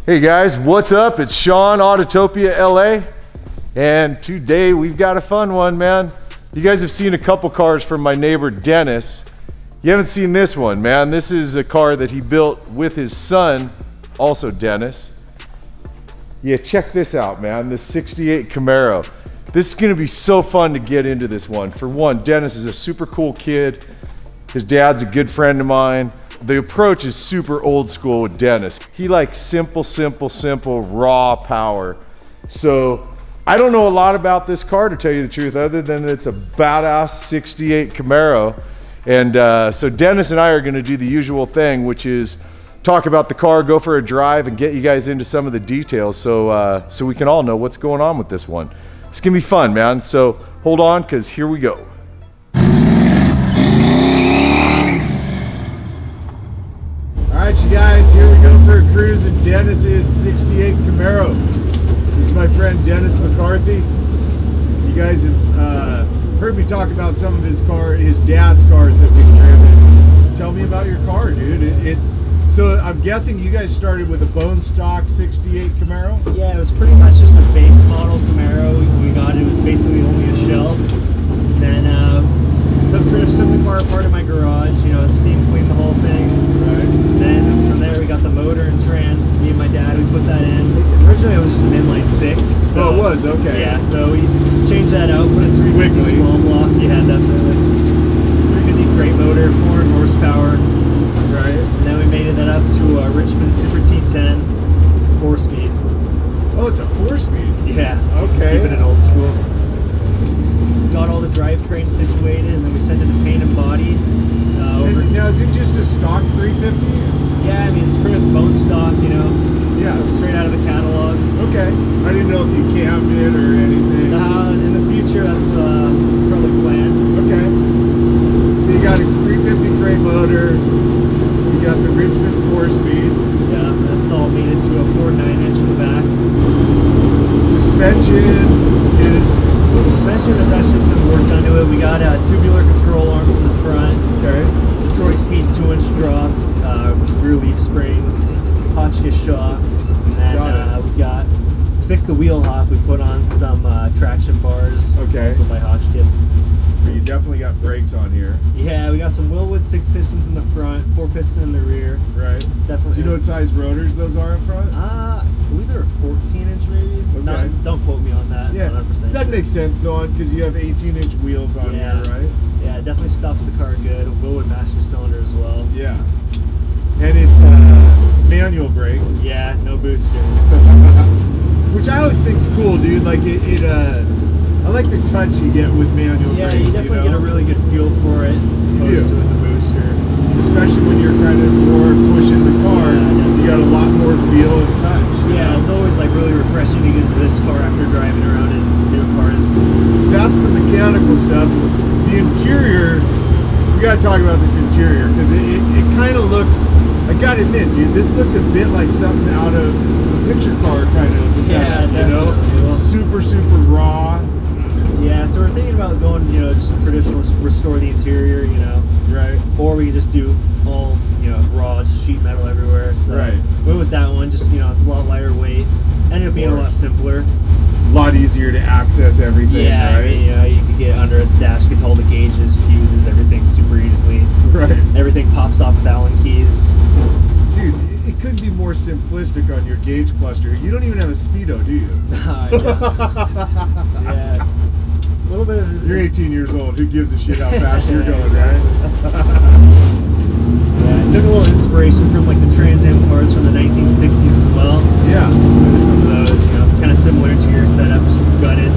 Hey guys, what's up? It's Sean, Autotopia LA, and today we've got a fun one, man. You guys have seen a couple cars from my neighbor Dennis. You haven't seen this one, man. This is a car that he built with his son, also Dennis. Yeah, check this out, man. This 68 Camaro. This is gonna be so fun to get into this one. For one, Dennis is a super cool kid. His dad's a good friend of mine. The approach is super old school with Dennis. He likes simple, raw power. So I don't know a lot about this car, to tell you the truth, other than it's a badass 68 Camaro. And so Dennis and I are gonna do the usual thing, which is talk about the car, go for a drive, and get you guys into some of the details so we can all know what's going on with this one. It's gonna be fun, man. So hold on, because here we go. Alright, you guys, here we go for a cruise in Dennis's 68 Camaro. This is my friend Dennis McCarthy. You guys have heard me talk about some of his dad's cars that we've driven. Tell me about your car, dude. So I'm guessing you guys started with a bone stock 68 Camaro? Yeah, it was pretty much just a base model Camaro. We got it was basically only a shell. Then took the car apart in my garage, you know, steam cleaned the whole thing. Right. Then from there we got the motor and trans. Me and my dad, we put that in. Originally it was just an inline 6. So, Oh, it was? Okay. Yeah, so we changed that out, put a 350 small block. Yeah, definitely. 350 crate motor, 400 horsepower. Right. And then we mated that up to a Richmond Super T10 4-speed. Oh, it's a 4-speed? Yeah. Okay. Keeping it old school. Got all the drivetrain situated, and then we sent it to paint and body. Now, is it just a stock 350? Yeah, I mean, it's pretty much bone stock, you know. Yeah. Straight out of the catalog. Okay. I didn't know if you cammed it or anything. In the future, that's probably planned. Okay. So you got a 350 crate motor. You got the Richmond 4-speed. Yeah, that's all made into a 4.9-inch in the back. Suspension is... Suspension, there's actually some work done to it. We got tubular control arms in the front. Okay. Detroit Speed 2-inch drop, rear leaf springs, Hotchkiss shocks, and then we got, to fix the wheel hop, we put on some traction bars, okay, also by Hotchkiss. But you definitely got brakes on here. Yeah, we got some Willwood 6 pistons in the front, 4 piston in the rear. Right. Definitely. Do you know what size rotors those are in front? I believe they're 14-inch maybe. Okay. Don't quote me on that. Yeah, 100%. that makes sense though, because you have 18-inch wheels on here, right? Yeah, it definitely stops the car good. Willwood master cylinder as well. Yeah. And it's manual brakes. Yeah, no booster. Which I always think's cool, dude. Like I like the touch you get with manual brakes. Yeah, you definitely get a really good feel for it opposed to with the booster. Especially when you're kind of more pushing the car, you got a lot more feel and touch. Yeah, it's always like really refreshing to get into this car after driving around in new cars. That's the mechanical stuff. The interior, we gotta talk about this interior, because it kind of looks, I gotta admit, dude, this looks a bit like something out of a picture car kind of setup, you know? Super raw. Yeah, so we're thinking about going, you know, just traditional, restore the interior, you know. Right. Or we can just do all, you know, raw, just sheet metal everywhere. So went with that one, just, you know, it's a lot lighter weight. Ended up being a lot simpler. A lot easier to access everything, yeah, right? I mean, you know, you could get under the dash, gets all the gauges, fuses, everything super easily. Right. Everything pops off with Allen keys. Dude, it couldn't be more simplistic on your gauge cluster. You don't even have a speedo, do you? Yeah. A little bit of... You're 18 years old. Who gives a shit how fast you're going, right? Yeah, I took a little inspiration from like the Trans Am cars from the 1960s as well. Yeah. Some of those, you know, kind of similar to your setup, just gutted,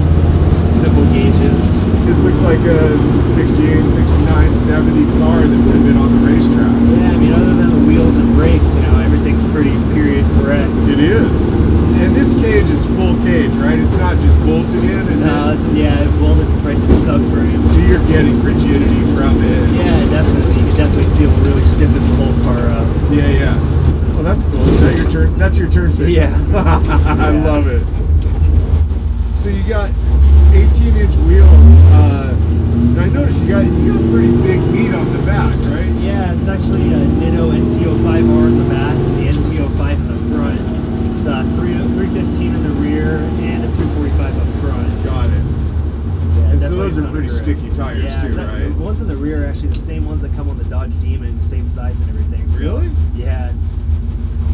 simple gauges. This looks like a 68, 69, 70 car that would have been on the racetrack. Yeah, I mean, other than the wheels and brakes, you know, everything's pretty period correct. It is. And this cage is full cage, right? It's not just bolted in, is it? Yeah, it welded right to the subframe. So you're getting rigidity from it. Yeah, definitely. You can definitely feel it really stiffens the whole car up. Yeah, yeah. Oh, that's cool. Is that your turn? That's your turn signal. Yeah. I love it. So you got 18-inch wheels. I noticed you got pretty big meat on the back, right? Yeah, it's actually a Nitto NT05R in the back, the NT05 in the front. sticky tires too, right? The ones in the rear are actually the same ones that come on the Dodge Demon, same size and everything. So, really? Yeah.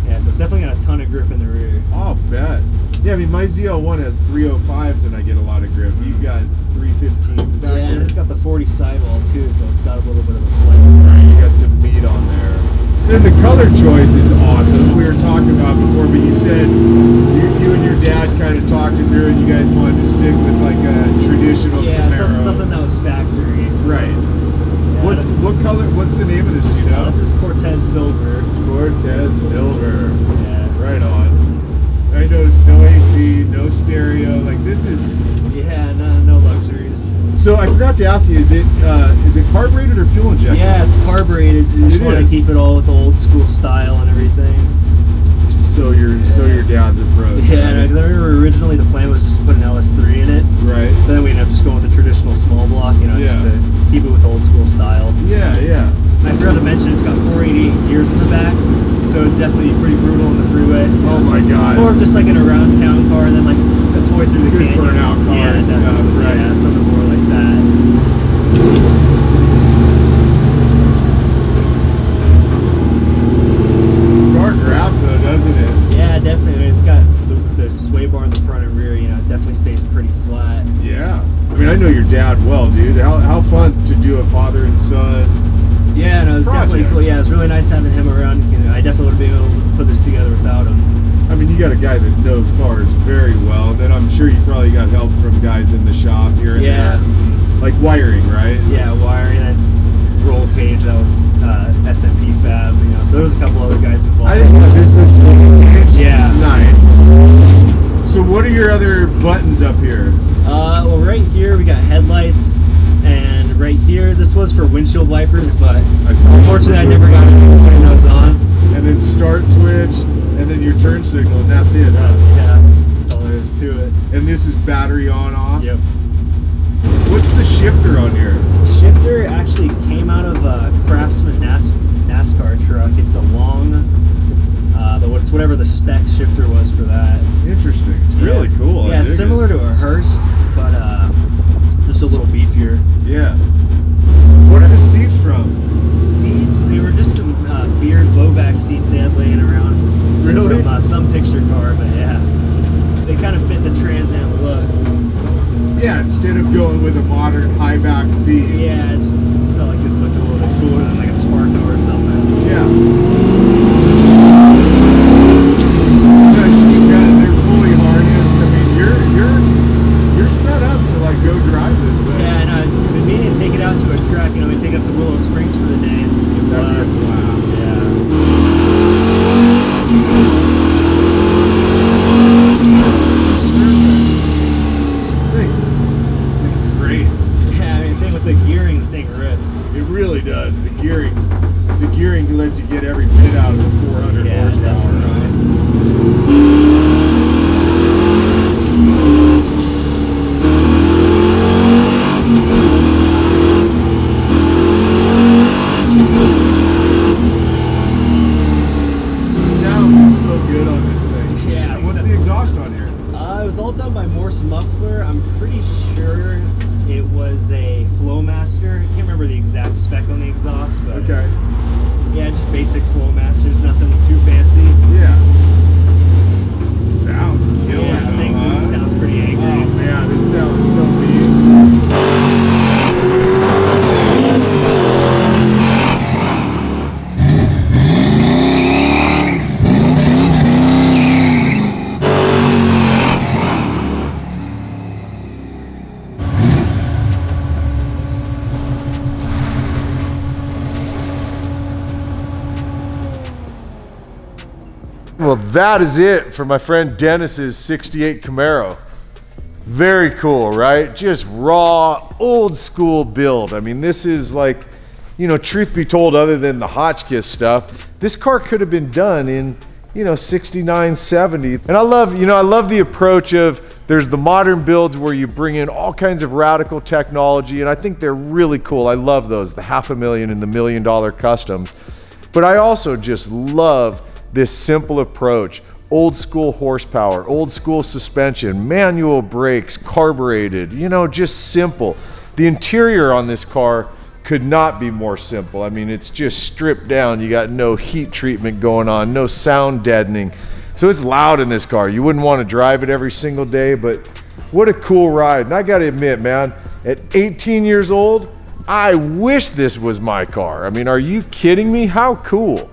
Yeah, so it's definitely got a ton of grip in the rear. Oh, bet. Yeah, I mean, my ZL1 has 305s and I get a lot of grip. You've got 315s back and there. it's got the 40 sidewall too, so it's got a little bit of a flex. Right, you got some meat on there. Then the color choice is awesome. We were talking about before, but you said you and your dad kind of talked it through and you guys wanted to stick with like a traditional Camaro. Something that was factory. So. Right. Yeah, what color? What's the name of this? Do you know? This is Cortez Silver. Cortez Silver. Yeah. Right on. I noticed no AC, no stereo. Like this is. Yeah, no luxuries. So I forgot to ask you, is it carbureted or fuel injected? Yeah, it's carbureted. You just want to keep it all with the old school style and everything. Just so your dad's approach. Yeah, because I remember originally the plan was just to put an LS3 in it. Right. But then we ended up just going with the traditional small block, you know, just to keep it with old school style. Yeah, yeah. And I forgot to mention it's got 488 gears in the back, so it's definitely pretty brutal on the freeway. So oh my god. It's more of just like an around town car and then like a toy through the canyons. Burnout car and stuff, right? Yeah, something more like that. Car grabs though, doesn't it? Yeah, definitely. It's got the sway bar in the front and rear, you know, it definitely stays pretty flat. Yeah. I mean, I know your dad well, dude. How fun to do a father and son. Yeah, no, it was definitely cool. Yeah, it was really nice having him around. You know, I definitely would be able to put this together without him. I mean, you got a guy that knows cars very well. Then I'm sure you probably got help from guys in the shop here and there. Like wiring, right? Yeah, wiring and roll cage. That was SMP Fab. You know, so there was a couple other guys involved. I didn't know this is cage. Yeah. Nice. So what are your other buttons up here? Well, right here we got headlights, and right here this was for windshield wipers, but unfortunately I never got putting those on. And then start switch, and then your turn signal, and that's it, huh? Yeah, that's all there is to it. And this is battery on off? Yep. What's the shifter on here? Shifter actually came out of a Craftsman NASCAR truck. It's a long, it's whatever the spec shifter was for that. Interesting. It's really cool. Yeah, it's similar to a Hearst, but just a little beefier. Yeah. What are the seats from? Seats, they were just some beard low-back seats they had laying around. Really? From some picture car, but yeah. They kind of fit the Trans Am look. Yeah, instead of going with a modern high-back seat. Yeah, I just felt like this looked a little bit cooler than like a Sparko or something. Yeah. They're fully harnessed. I mean, you're set up to like go drive this thing. Yeah, and I've been meaning to take it out to a track. You know, we take it up to Willow Springs for the day and get blast. Yeah. Thing's great. Yeah, I mean, the thing with the gearing, the thing rips. It really does. The gearing lets you get every bit out of the 400 horsepower, right? The sound is so good on this thing. Yeah. What's the exhaust on here? It was all done by Morse Muffler. I'm pretty sure it was a Flowmaster. I can't remember the exact spec on the exhaust, but Okay. yeah, just basic Flowmasters, nothing too fancy. Yeah. Sounds killer. Yeah, I think this sounds pretty angry. Oh man, this sounds so mean. Well, that is it for my friend Dennis's 68 Camaro. Very cool, right? Just raw, old school build. I mean, this is like, you know, truth be told, other than the Hotchkiss stuff, this car could have been done in, you know, 69, 70. And I love, you know, I love the approach of, there's the modern builds where you bring in all kinds of radical technology, and I think they're really cool. I love those, the $500,000 and the $1 million customs. But I also just love this simple approach. Old school horsepower, old school suspension, manual brakes, carbureted, you know, just simple. The interior on this car could not be more simple. I mean, it's just stripped down. You got no heat treatment going on, no sound deadening. So it's loud in this car. You wouldn't want to drive it every single day, but what a cool ride. And I got to admit, man, at 18 years old, I wish this was my car. I mean, are you kidding me? How cool.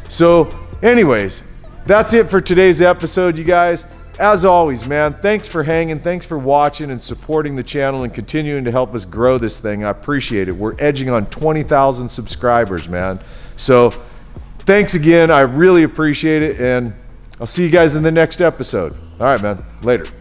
So anyways, that's it for today's episode, you guys. As always, man, thanks for hanging, thanks for watching and supporting the channel and continuing to help us grow this thing. I appreciate it. We're edging on 20,000 subscribers, man. So thanks again. I really appreciate it, and I'll see you guys in the next episode. All right, man. Later.